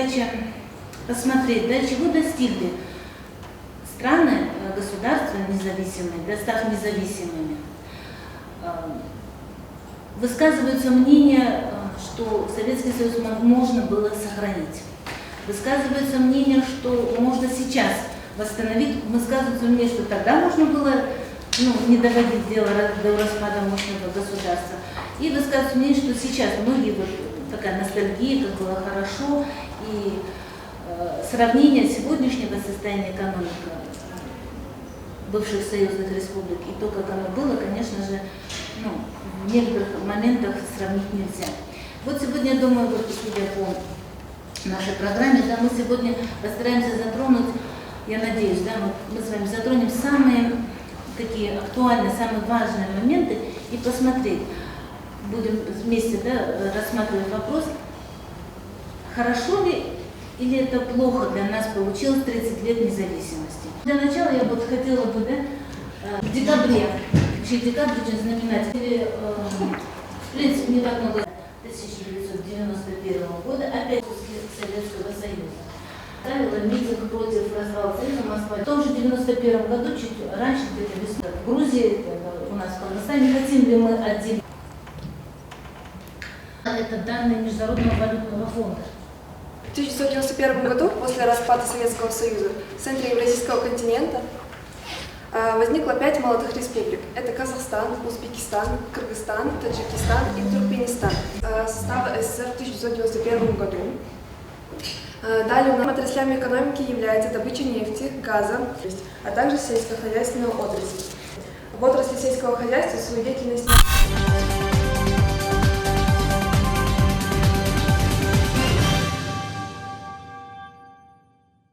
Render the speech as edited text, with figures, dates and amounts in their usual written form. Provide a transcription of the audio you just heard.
задача посмотреть, да, чего достигли страны, государства независимые, став независимыми. Высказываются мнения, что Советский Союз можно было сохранить. Высказывается мнение, что можно сейчас восстановить. Высказывается мнение, что тогда можно было не доводить дело до распада мощного государства. И высказывается мнение, что сейчас многие, такая ностальгия, как было хорошо, и сравнение сегодняшнего состояния экономики бывших союзных республик и то, как оно было, конечно же, в некоторых моментах сравнить нельзя. Вот сегодня, я думаю, судя по нашей программе, да, мы сегодня постараемся затронуть, я надеюсь, да, мы с вами затронем самые такие актуальные, самые важные моменты и посмотреть, будем вместе, да, рассматривать вопрос, хорошо ли или это плохо для нас получилось 30 лет независимости. Для начала я хотела бы, да, в декабре, декабрь очень знаменательный, в принципе, не так много, 1991 года, опять Советского Союза. Ставила митинг против развала Союза Москва. В том же 1991 году, чуть раньше, где-то весной, в Грузии, у нас в Казахстане, хотим ли мы отделить. Это данные Международного валютного фонда. В 1991 году, после распада Советского Союза, в центре Евразийского континента возникло 5 молодых республик. Это Казахстан, Узбекистан, Кыргызстан, Таджикистан и Туркменистан. Состава СССР в 1991 году. Далее отраслями экономики является добыча нефти, газа, а также сельскохозяйственная отрасль. В отрасли сельского хозяйства свою деятельность